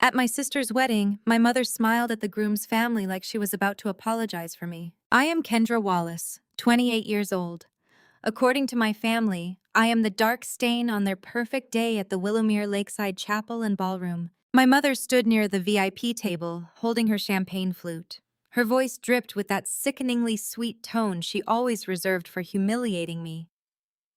At my sister's wedding, my mother smiled at the groom's family like she was about to apologize for me. I am Kendra Wallace, 28 years old. According to my family, I am the dark stain on their perfect day at the Willowmere Lakeside Chapel and Ballroom. My mother stood near the VIP table, holding her champagne flute. Her voice dripped with that sickeningly sweet tone she always reserved for humiliating me.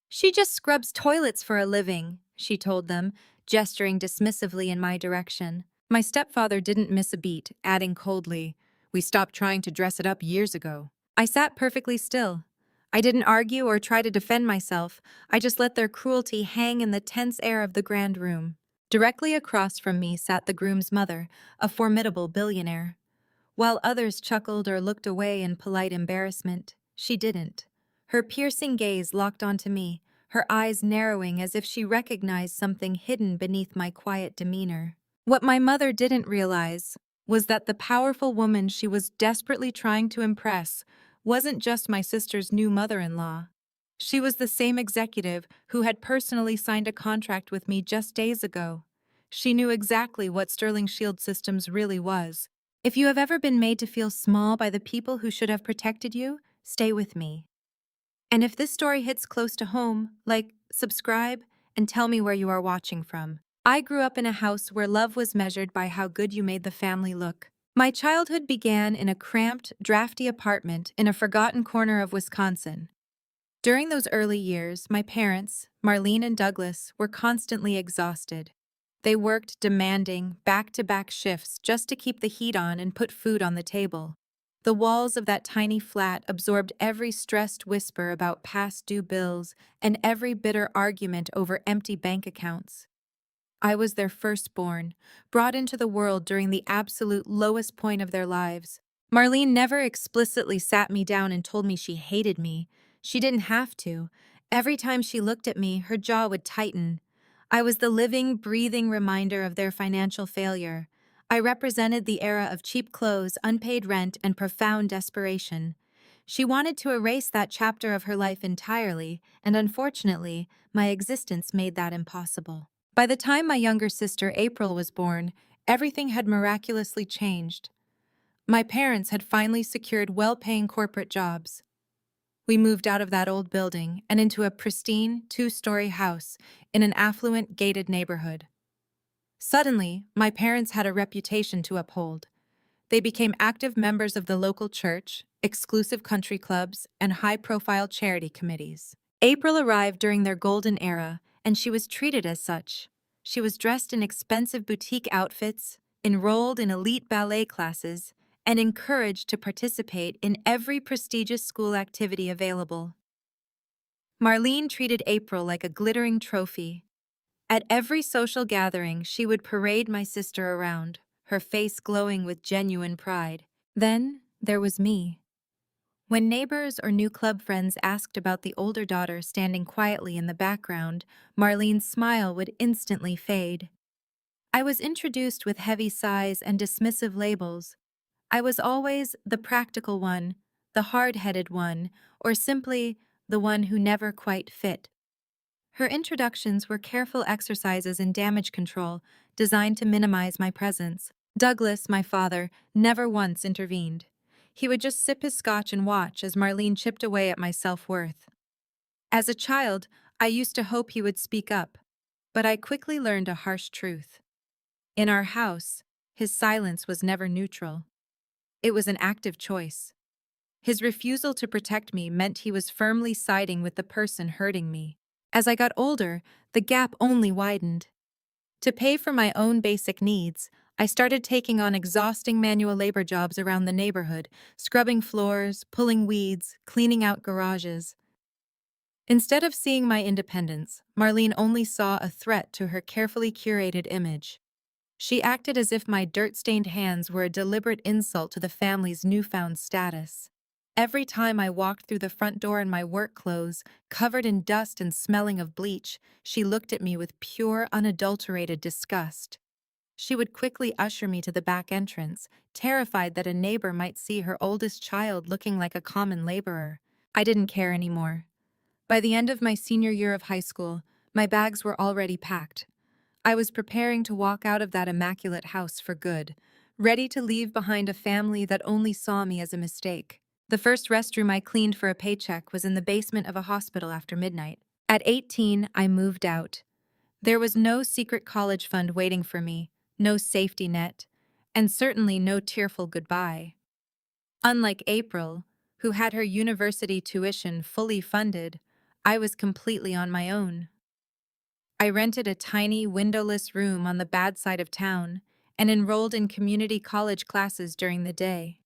"She just scrubs toilets for a living," she told them, gesturing dismissively in my direction. My stepfather didn't miss a beat, adding coldly, "We stopped trying to dress it up years ago." I sat perfectly still. I didn't argue or try to defend myself. I just let their cruelty hang in the tense air of the grand room. Directly across from me sat the groom's mother, a formidable billionaire. While others chuckled or looked away in polite embarrassment, she didn't. Her piercing gaze locked onto me, her eyes narrowing as if she recognized something hidden beneath my quiet demeanor. What my mother didn't realize was that the powerful woman she was desperately trying to impress wasn't just my sister's new mother-in-law. She was the same executive who had personally signed a contract with me just days ago. She knew exactly what Sterling Shield Systems really was. If you have ever been made to feel small by the people who should have protected you, stay with me. And if this story hits close to home, subscribe and tell me where you are watching from. I grew up in a house where love was measured by how good you made the family look. My childhood began in a cramped, drafty apartment in a forgotten corner of Wisconsin. During those early years, my parents, Marlene and Douglas, were constantly exhausted. They worked demanding, back-to-back shifts just to keep the heat on and put food on the table. The walls of that tiny flat absorbed every stressed whisper about past due bills and every bitter argument over empty bank accounts. I was their firstborn, brought into the world during the absolute lowest point of their lives. Marlene never explicitly sat me down and told me she hated me. She didn't have to. Every time she looked at me, her jaw would tighten. I was the living, breathing reminder of their financial failure. I represented the era of cheap clothes, unpaid rent, and profound desperation. She wanted to erase that chapter of her life entirely, and unfortunately, my existence made that impossible. By the time my younger sister April was born, everything had miraculously changed. My parents had finally secured well-paying corporate jobs. We moved out of that old building and into a pristine, two-story house in an affluent, gated neighborhood. Suddenly, my parents had a reputation to uphold. They became active members of the local church, exclusive country clubs, and high-profile charity committees. April arrived during their golden era, and she was treated as such. She was dressed in expensive boutique outfits, enrolled in elite ballet classes, and encouraged to participate in every prestigious school activity available. Marlene treated April like a glittering trophy. At every social gathering, she would parade my sister around, her face glowing with genuine pride. Then there was me. When neighbors or new club friends asked about the older daughter standing quietly in the background, Marlene's smile would instantly fade. I was introduced with heavy sighs and dismissive labels. I was always the practical one, the hard-headed one, or simply the one who never quite fit. Her introductions were careful exercises in damage control, designed to minimize my presence. Douglas, my father, never once intervened. He would just sip his scotch and watch as Marlene chipped away at my self-worth. As a child, I used to hope he would speak up, but I quickly learned a harsh truth. In our house, his silence was never neutral. It was an active choice. His refusal to protect me meant he was firmly siding with the person hurting me. As I got older, the gap only widened. To pay for my own basic needs, I started taking on exhausting manual labor jobs around the neighborhood, scrubbing floors, pulling weeds, cleaning out garages. Instead of seeing my independence, Marlene only saw a threat to her carefully curated image. She acted as if my dirt-stained hands were a deliberate insult to the family's newfound status. Every time I walked through the front door in my work clothes, covered in dust and smelling of bleach, she looked at me with pure, unadulterated disgust. She would quickly usher me to the back entrance, terrified that a neighbor might see her oldest child looking like a common laborer. I didn't care anymore. By the end of my senior year of high school, my bags were already packed. I was preparing to walk out of that immaculate house for good, ready to leave behind a family that only saw me as a mistake. The first restroom I cleaned for a paycheck was in the basement of a hospital after midnight. At 18, I moved out. There was no secret college fund waiting for me, no safety net, and certainly no tearful goodbye. Unlike April, who had her university tuition fully funded, I was completely on my own. I rented a tiny, windowless room on the bad side of town and enrolled in community college classes during the day.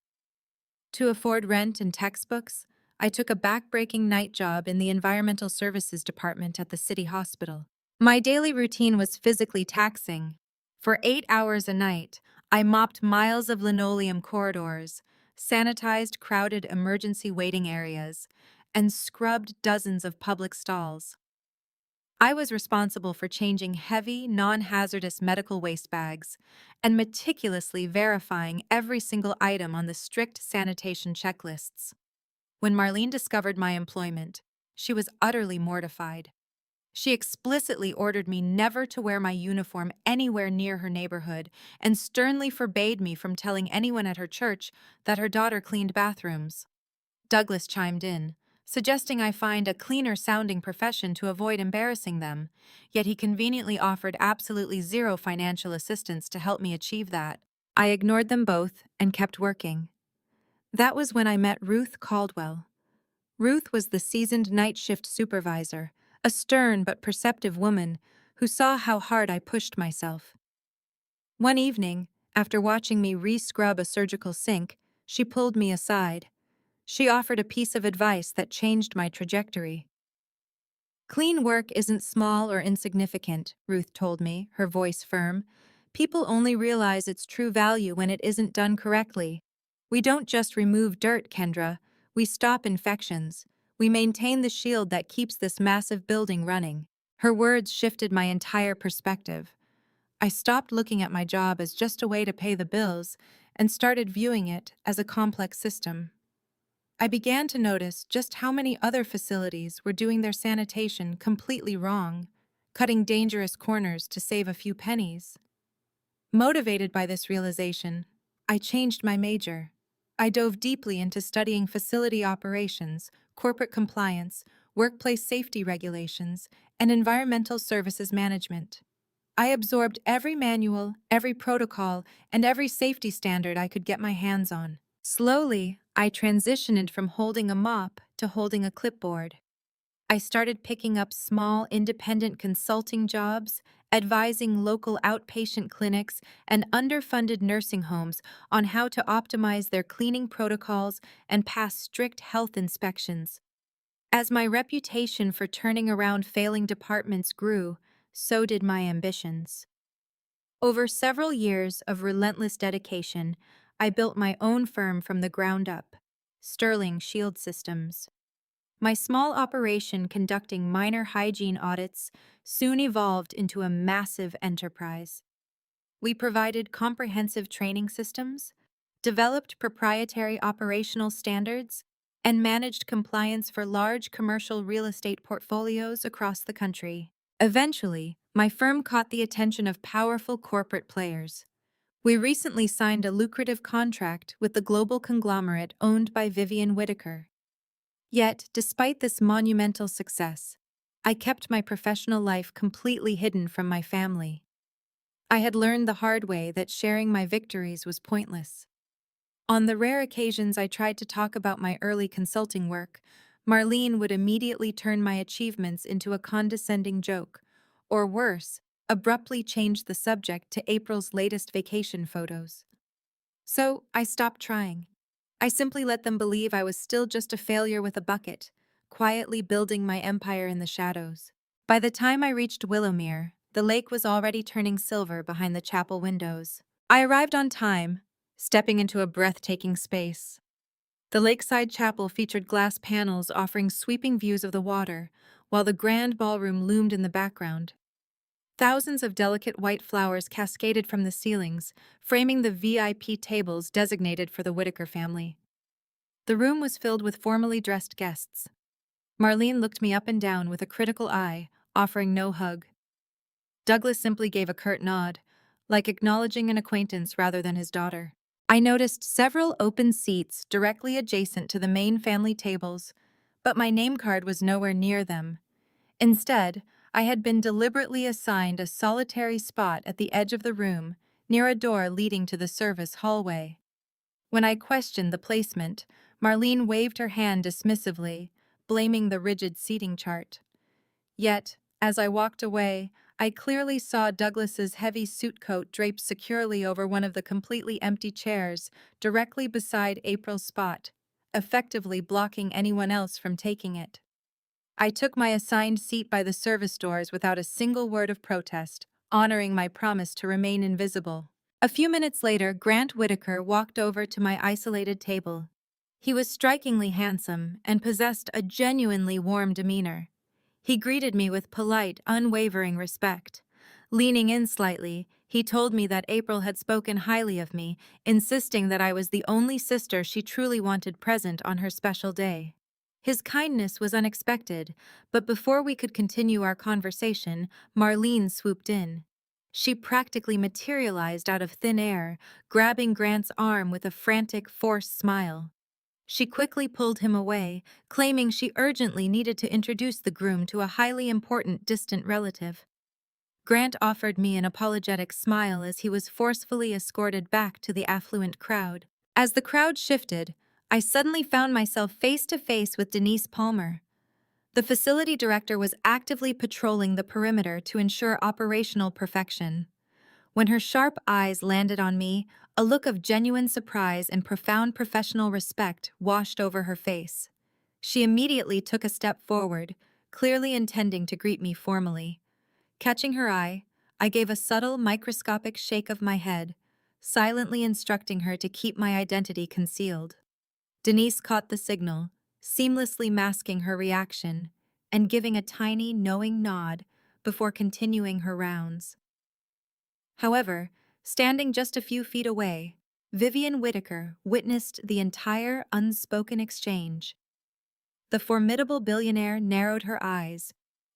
To afford rent and textbooks, I took a backbreaking night job in the environmental services department at the city hospital. My daily routine was physically taxing. For 8 hours a night, I mopped miles of linoleum corridors, sanitized crowded emergency waiting areas, and scrubbed dozens of public stalls. I was responsible for changing heavy, non-hazardous medical waste bags and meticulously verifying every single item on the strict sanitation checklists. When Marlene discovered my employment, she was utterly mortified. She explicitly ordered me never to wear my uniform anywhere near her neighborhood and sternly forbade me from telling anyone at her church that her daughter cleaned bathrooms. Douglas chimed in, suggesting I find a cleaner-sounding profession to avoid embarrassing them, yet he conveniently offered absolutely zero financial assistance to help me achieve that. I ignored them both and kept working. That was when I met Ruth Caldwell. Ruth was the seasoned night shift supervisor, a stern but perceptive woman who saw how hard I pushed myself. One evening, after watching me re-scrub a surgical sink, she pulled me aside. She offered a piece of advice that changed my trajectory. "Clean work isn't small or insignificant," Ruth told me, her voice firm. "People only realize its true value when it isn't done correctly. We don't just remove dirt, Kendra. We stop infections. We maintain the shield that keeps this massive building running." Her words shifted my entire perspective. I stopped looking at my job as just a way to pay the bills and started viewing it as a complex system. I began to notice just how many other facilities were doing their sanitation completely wrong, cutting dangerous corners to save a few pennies. Motivated by this realization, I changed my major. I dove deeply into studying facility operations, corporate compliance, workplace safety regulations, and environmental services management. I absorbed every manual, every protocol, and every safety standard I could get my hands on. Slowly, I transitioned from holding a mop to holding a clipboard. I started picking up small, independent consulting jobs, advising local outpatient clinics and underfunded nursing homes on how to optimize their cleaning protocols and pass strict health inspections. As my reputation for turning around failing departments grew, so did my ambitions. Over several years of relentless dedication, I built my own firm from the ground up, Sterling Shield Systems. My small operation conducting minor hygiene audits soon evolved into a massive enterprise. We provided comprehensive training systems, developed proprietary operational standards, and managed compliance for large commercial real estate portfolios across the country. Eventually, my firm caught the attention of powerful corporate players. We recently signed a lucrative contract with the global conglomerate owned by Vivian Whitaker. Yet, despite this monumental success, I kept my professional life completely hidden from my family. I had learned the hard way that sharing my victories was pointless. On the rare occasions I tried to talk about my early consulting work, Marlene would immediately turn my achievements into a condescending joke, or worse, abruptly change the subject to April's latest vacation photos. So I stopped trying. I simply let them believe I was still just a failure with a bucket, quietly building my empire in the shadows. By the time I reached Willowmere, the lake was already turning silver behind the chapel windows. I arrived on time, stepping into a breathtaking space. The lakeside chapel featured glass panels offering sweeping views of the water, while the grand ballroom loomed in the background. Thousands of delicate white flowers cascaded from the ceilings, framing the VIP tables designated for the Whitaker family. The room was filled with formally dressed guests. Marlene looked me up and down with a critical eye, offering no hug. Douglas simply gave a curt nod, like acknowledging an acquaintance rather than his daughter. I noticed several open seats directly adjacent to the main family tables, but my name card was nowhere near them. Instead, I had been deliberately assigned a solitary spot at the edge of the room, near a door leading to the service hallway. When I questioned the placement, Marlene waved her hand dismissively, blaming the rigid seating chart. Yet, as I walked away, I clearly saw Douglas's heavy suit coat draped securely over one of the completely empty chairs, directly beside April's spot, effectively blocking anyone else from taking it. I took my assigned seat by the service doors without a single word of protest, honoring my promise to remain invisible. A few minutes later, Grant Whitaker walked over to my isolated table. He was strikingly handsome and possessed a genuinely warm demeanor. He greeted me with polite, unwavering respect. Leaning in slightly, he told me that April had spoken highly of me, insisting that I was the only sister she truly wanted present on her special day. His kindness was unexpected, but before we could continue our conversation, Marlene swooped in. She practically materialized out of thin air, grabbing Grant's arm with a frantic, forced smile. She quickly pulled him away, claiming she urgently needed to introduce the groom to a highly important distant relative. Grant offered me an apologetic smile as he was forcefully escorted back to the affluent crowd. As the crowd shifted, I suddenly found myself face to face with Denise Palmer. The facility director was actively patrolling the perimeter to ensure operational perfection. When her sharp eyes landed on me, a look of genuine surprise and profound professional respect washed over her face. She immediately took a step forward, clearly intending to greet me formally. Catching her eye, I gave a subtle, microscopic shake of my head, silently instructing her to keep my identity concealed. Denise caught the signal, seamlessly masking her reaction and giving a tiny, knowing nod before continuing her rounds. However, standing just a few feet away, Vivian Whitaker witnessed the entire unspoken exchange. The formidable billionaire narrowed her eyes.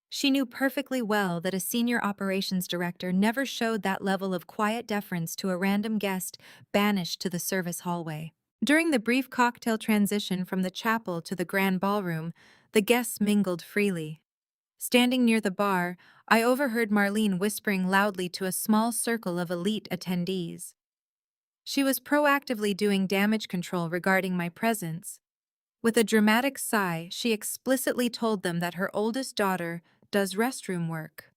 She knew perfectly well that a senior operations director never showed that level of quiet deference to a random guest banished to the service hallway. During the brief cocktail transition from the chapel to the grand ballroom, the guests mingled freely. Standing near the bar, I overheard Marlene whispering loudly to a small circle of elite attendees. She was proactively doing damage control regarding my presence. With a dramatic sigh, she explicitly told them that her oldest daughter does restroom work.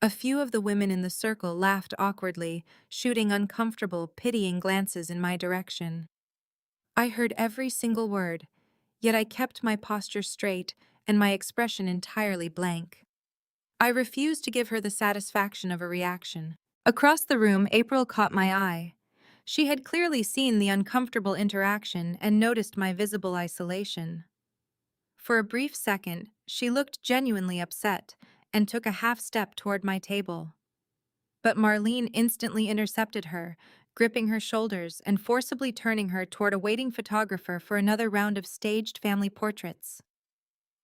A few of the women in the circle laughed awkwardly, shooting uncomfortable, pitying glances in my direction. I heard every single word, yet I kept my posture straight and my expression entirely blank. I refused to give her the satisfaction of a reaction. Across the room, April caught my eye. She had clearly seen the uncomfortable interaction and noticed my visible isolation. For a brief second, she looked genuinely upset and took a half step toward my table. But Marlene instantly intercepted her, gripping her shoulders and forcibly turning her toward a waiting photographer for another round of staged family portraits.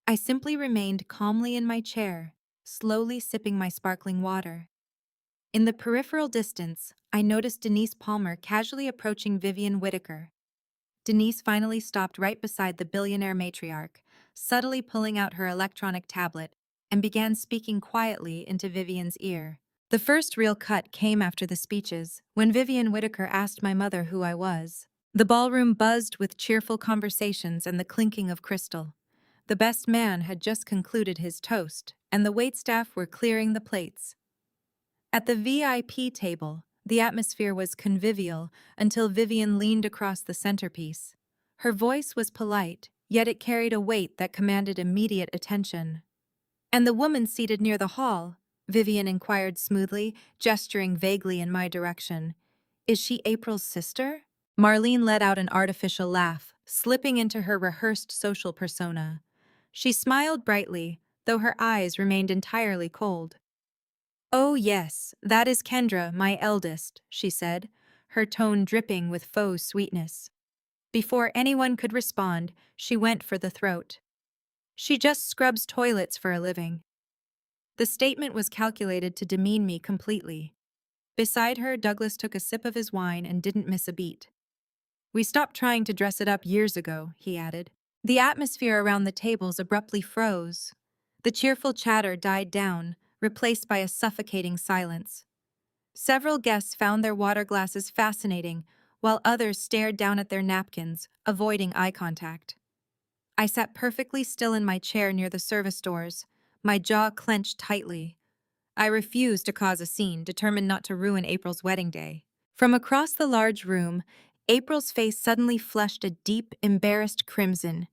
I simply remained calmly in my chair, slowly sipping my sparkling water. In the peripheral distance, I noticed Denise Palmer casually approaching Vivian Whitaker. Denise finally stopped right beside the billionaire matriarch, subtly pulling out her electronic tablet, and began speaking quietly into Vivian's ear. The first real cut came after the speeches, when Vivian Whitaker asked my mother who I was. The ballroom buzzed with cheerful conversations and the clinking of crystal. The best man had just concluded his toast, and the waitstaff were clearing the plates. At the VIP table, the atmosphere was convivial until Vivian leaned across the centerpiece. Her voice was polite, yet it carried a weight that commanded immediate attention. "And the woman seated near the hall?" Vivian inquired smoothly, gesturing vaguely in my direction. "Is she April's sister?" Marlene let out an artificial laugh, slipping into her rehearsed social persona. She smiled brightly, though her eyes remained entirely cold. "Oh yes, that is Kendra, my eldest," she said, her tone dripping with faux sweetness. Before anyone could respond, she went for the throat. "She just scrubs toilets for a living." The statement was calculated to demean me completely. Beside her, Douglas took a sip of his wine and didn't miss a beat. "We stopped trying to dress it up years ago," he added. The atmosphere around the tables abruptly froze. The cheerful chatter died down, replaced by a suffocating silence. Several guests found their water glasses fascinating, while others stared down at their napkins, avoiding eye contact. I sat perfectly still in my chair near the service doors, my jaw clenched tightly. I refused to cause a scene, determined not to ruin April's wedding day. From across the large room, April's face suddenly flushed a deep, embarrassed crimson.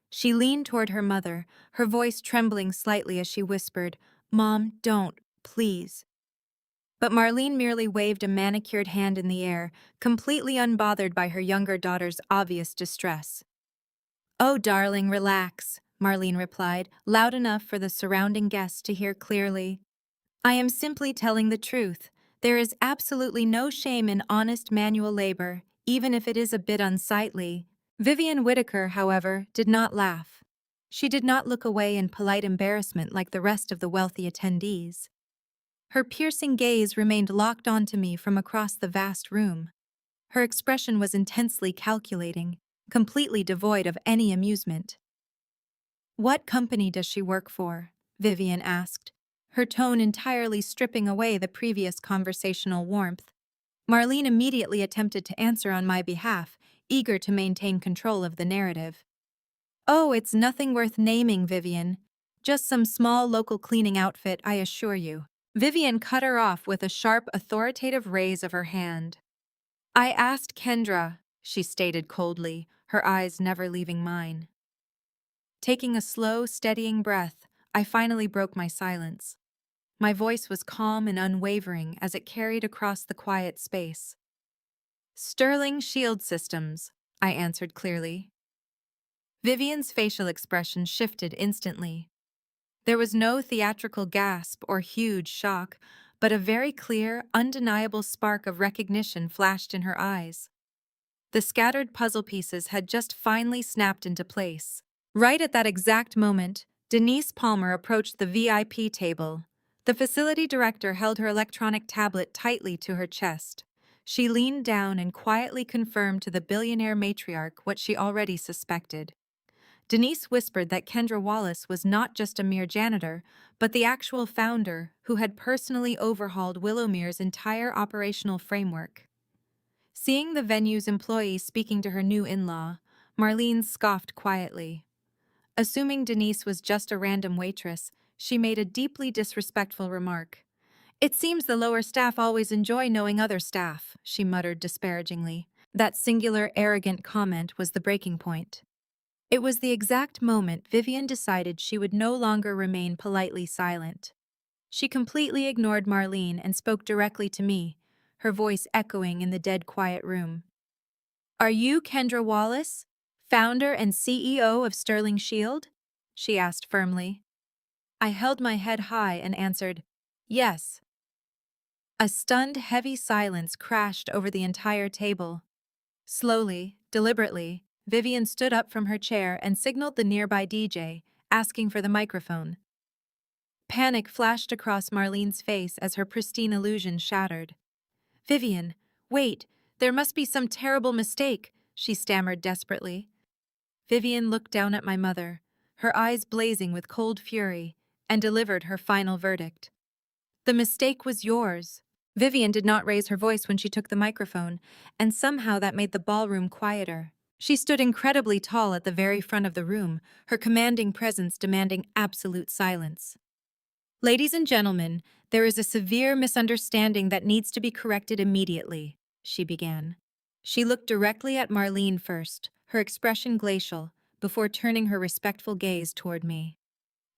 She leaned toward her mother, her voice trembling slightly as she whispered, "Mom, don't, please." But Marlene merely waved a manicured hand in the air, completely unbothered by her younger daughter's obvious distress. "Oh, darling, relax," Marlene replied, loud enough for the surrounding guests to hear clearly. "I am simply telling the truth. There is absolutely no shame in honest manual labor, even if it is a bit unsightly." Vivian Whitaker, however, did not laugh. She did not look away in polite embarrassment like the rest of the wealthy attendees. Her piercing gaze remained locked onto me from across the vast room. Her expression was intensely calculating, completely devoid of any amusement. "What company does she work for?" Vivian asked, her tone entirely stripping away the previous conversational warmth. Marlene immediately attempted to answer on my behalf, eager to maintain control of the narrative. "Oh, it's nothing worth naming, Vivian. Just some small local cleaning outfit, I assure you." Vivian cut her off with a sharp, authoritative raise of her hand. "I asked Kendra," she stated coldly, her eyes never leaving mine. Taking a slow, steadying breath, I finally broke my silence. My voice was calm and unwavering as it carried across the quiet space. "Sterling Shield Systems," I answered clearly. Vivian's facial expression shifted instantly. There was no theatrical gasp or huge shock, but a very clear, undeniable spark of recognition flashed in her eyes. The scattered puzzle pieces had just finally snapped into place. Right at that exact moment, Denise Palmer approached the VIP table. The facility director held her electronic tablet tightly to her chest. She leaned down and quietly confirmed to the billionaire matriarch what she already suspected. Denise whispered that Kendra Wallace was not just a mere janitor, but the actual founder who had personally overhauled Willowmere's entire operational framework. Seeing the venue's employee speaking to her new in-law, Marlene scoffed quietly. Assuming Denise was just a random waitress, she made a deeply disrespectful remark. "It seems the lower staff always enjoy knowing other staff," she muttered disparagingly. That singular, arrogant comment was the breaking point. It was the exact moment Vivian decided she would no longer remain politely silent. She completely ignored Marlene and spoke directly to me, her voice echoing in the dead quiet room. "Are you Kendra Wallace, founder and CEO of Sterling Shield?" she asked firmly. I held my head high and answered, "Yes." A stunned, heavy silence crashed over the entire table. Slowly, deliberately, Vivian stood up from her chair and signaled the nearby DJ, asking for the microphone. Panic flashed across Marlene's face as her pristine illusion shattered. "Vivian, wait, there must be some terrible mistake," she stammered desperately. Vivian looked down at my mother, her eyes blazing with cold fury, and delivered her final verdict. "The mistake was yours." Vivian did not raise her voice when she took the microphone, and somehow that made the ballroom quieter. She stood incredibly tall at the very front of the room, her commanding presence demanding absolute silence. "Ladies and gentlemen, there is a severe misunderstanding that needs to be corrected immediately," she began. She looked directly at Marlene first, her expression glacial, before turning her respectful gaze toward me.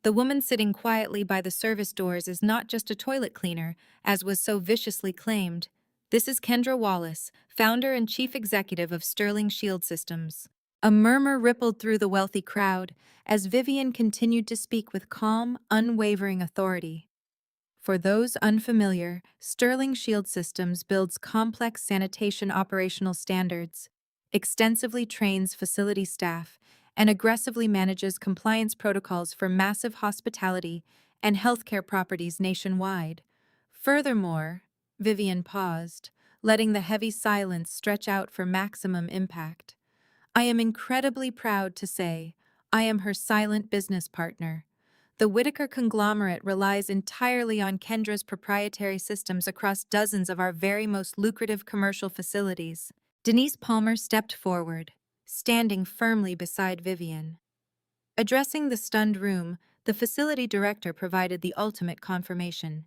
"The woman sitting quietly by the service doors is not just a toilet cleaner, as was so viciously claimed. This is Kendra Wallace, founder and chief executive of Sterling Shield Systems." A murmur rippled through the wealthy crowd as Vivian continued to speak with calm, unwavering authority. For those unfamiliar, Sterling Shield Systems builds complex sanitation operational standards, extensively trains facility staff, and aggressively manages compliance protocols for massive hospitality and healthcare properties nationwide. Furthermore, Vivian paused, letting the heavy silence stretch out for maximum impact. I am incredibly proud to say I am her silent business partner. The Whitaker conglomerate relies entirely on Kendra's proprietary systems across dozens of our very most lucrative commercial facilities. Denise Palmer stepped forward, standing firmly beside Vivian. Addressing the stunned room, the facility director provided the ultimate confirmation.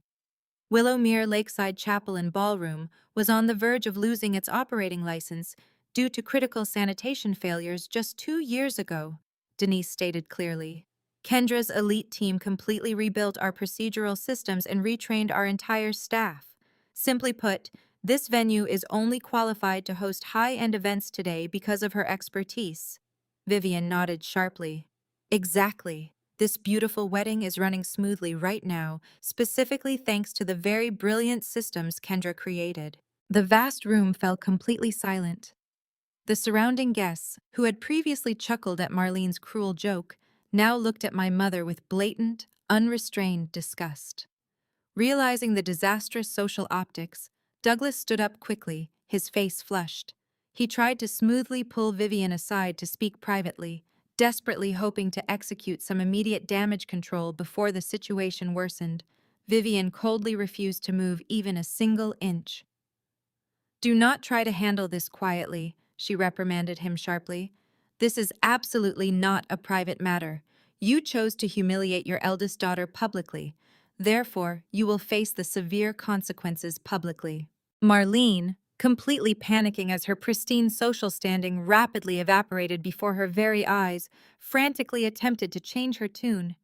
Willowmere Lakeside Chapel and Ballroom was on the verge of losing its operating license due to critical sanitation failures just 2 years ago, Denise stated clearly. Kendra's elite team completely rebuilt our procedural systems and retrained our entire staff. Simply put, this venue is only qualified to host high-end events today because of her expertise. Vivian nodded sharply. Exactly. This beautiful wedding is running smoothly right now, specifically thanks to the very brilliant systems Kendra created. The vast room fell completely silent. The surrounding guests, who had previously chuckled at Marlene's cruel joke, now looked at my mother with blatant, unrestrained disgust. Realizing the disastrous social optics, Douglas stood up quickly, his face flushed. He tried to smoothly pull Vivian aside to speak privately, desperately hoping to execute some immediate damage control before the situation worsened. Vivian coldly refused to move even a single inch. "Do not try to handle this quietly," she reprimanded him sharply. "This is absolutely not a private matter. You chose to humiliate your eldest daughter publicly. Therefore, you will face the severe consequences publicly." Marlene, completely panicking as her pristine social standing rapidly evaporated before her very eyes, frantically attempted to change her tune.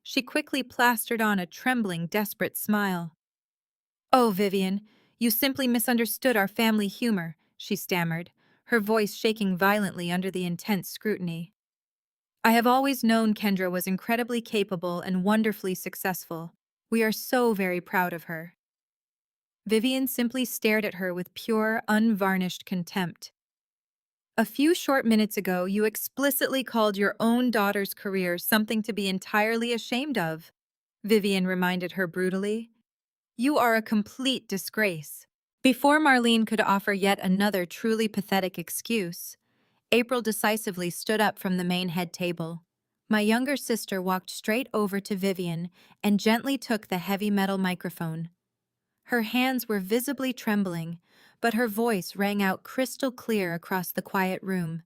She quickly plastered on a trembling, desperate smile. "Oh, Vivian, you simply misunderstood our family humor," she stammered, her voice shaking violently under the intense scrutiny. "I have always known Kendra was incredibly capable and wonderfully successful. We are so very proud of her." Vivian simply stared at her with pure, unvarnished contempt. "A few short minutes ago, you explicitly called your own daughter's career something to be entirely ashamed of," Vivian reminded her brutally. "You are a complete disgrace." Before Marlene could offer yet another truly pathetic excuse, April decisively stood up from the main head table. My younger sister walked straight over to Vivian and gently took the heavy metal microphone. Her hands were visibly trembling, but her voice rang out crystal clear across the quiet room.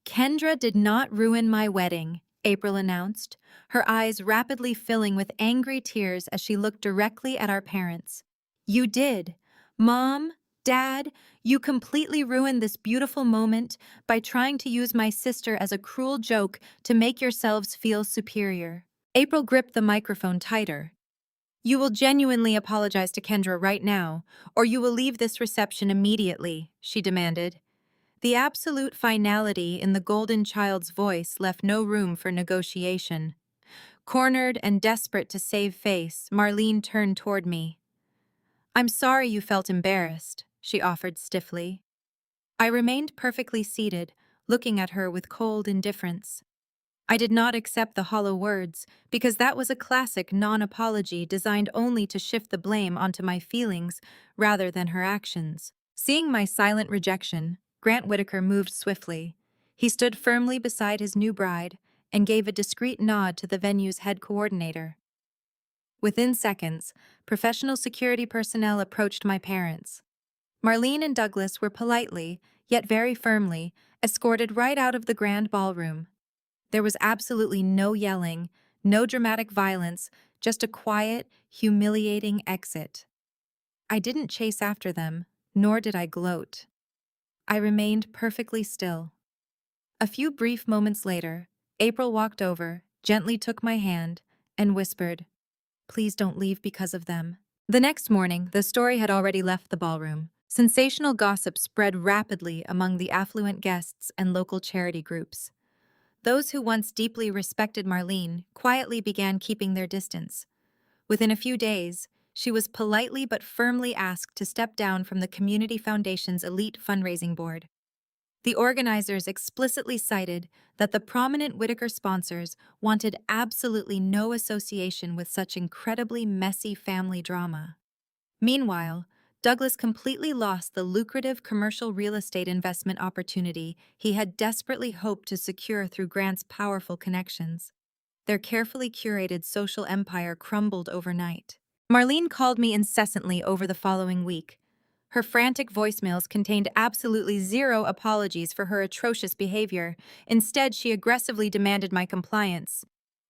"Kendra did not ruin my wedding," April announced, her eyes rapidly filling with angry tears as she looked directly at our parents. "You did. Mom, Dad, you completely ruined this beautiful moment by trying to use my sister as a cruel joke to make yourselves feel superior." April gripped the microphone tighter. "You will genuinely apologize to Kendra right now, or you will leave this reception immediately," she demanded. The absolute finality in the golden child's voice left no room for negotiation. Cornered and desperate to save face, Marlene turned toward me. "I'm sorry you felt embarrassed," she offered stiffly. I remained perfectly seated, looking at her with cold indifference. I did not accept the hollow words, because that was a classic non-apology designed only to shift the blame onto my feelings rather than her actions. Seeing my silent rejection, Grant Whitaker moved swiftly. He stood firmly beside his new bride and gave a discreet nod to the venue's head coordinator. Within seconds, professional security personnel approached my parents. Marlene and Douglas were politely, yet very firmly, escorted right out of the grand ballroom. There was absolutely no yelling, no dramatic violence, just a quiet, humiliating exit. I didn't chase after them, nor did I gloat. I remained perfectly still. A few brief moments later, April walked over, gently took my hand, and whispered, "Please don't leave because of them." The next morning, the story had already left the ballroom. Sensational gossip spread rapidly among the affluent guests and local charity groups. Those who once deeply respected Marlene quietly began keeping their distance. Within a few days, she was politely but firmly asked to step down from the Community Foundation's elite fundraising board. The organizers explicitly cited that the prominent Whitaker sponsors wanted absolutely no association with such incredibly messy family drama. Meanwhile, Douglas completely lost the lucrative commercial real estate investment opportunity he had desperately hoped to secure through Grant's powerful connections. Their carefully curated social empire crumbled overnight. Marlene called me incessantly over the following week. Her frantic voicemails contained absolutely zero apologies for her atrocious behavior. Instead, she aggressively demanded my compliance.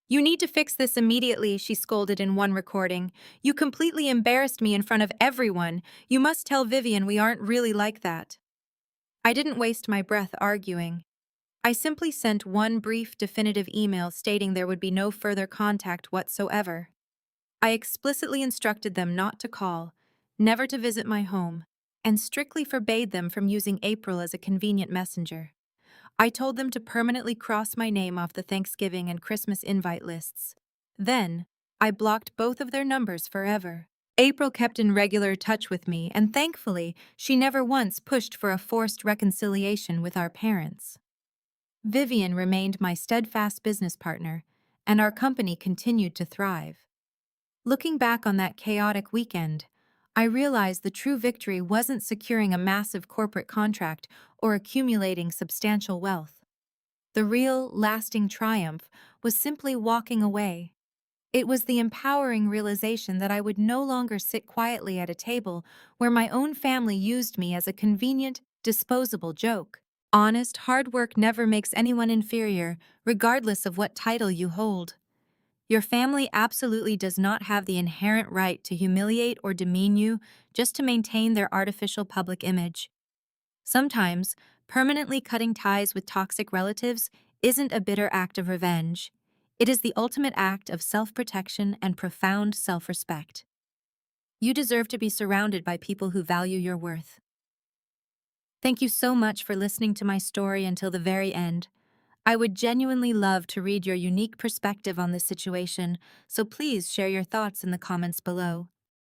"You need to fix this immediately," she scolded in one recording. "You completely embarrassed me in front of everyone. You must tell Vivian we aren't really like that." I didn't waste my breath arguing. I simply sent one brief, definitive email stating there would be no further contact whatsoever. I explicitly instructed them not to call, never to visit my home, and strictly forbade them from using April as a convenient messenger. I told them to permanently cross my name off the Thanksgiving and Christmas invite lists. Then, I blocked both of their numbers forever. April kept in regular touch with me, and thankfully, she never once pushed for a forced reconciliation with our parents. Vivian remained my steadfast business partner, and our company continued to thrive. Looking back on that chaotic weekend, I realized the true victory wasn't securing a massive corporate contract or accumulating substantial wealth. The real, lasting triumph was simply walking away. It was the empowering realization that I would no longer sit quietly at a table where my own family used me as a convenient, disposable joke. Honest, hard work never makes anyone inferior, regardless of what title you hold. Your family absolutely does not have the inherent right to humiliate or demean you just to maintain their artificial public image. Sometimes, permanently cutting ties with toxic relatives isn't a bitter act of revenge. It is the ultimate act of self-protection and profound self-respect. You deserve to be surrounded by people who value your worth. Thank you so much for listening to my story until the very end. I would genuinely love to read your unique perspective on this situation, so please share your thoughts in the comments below.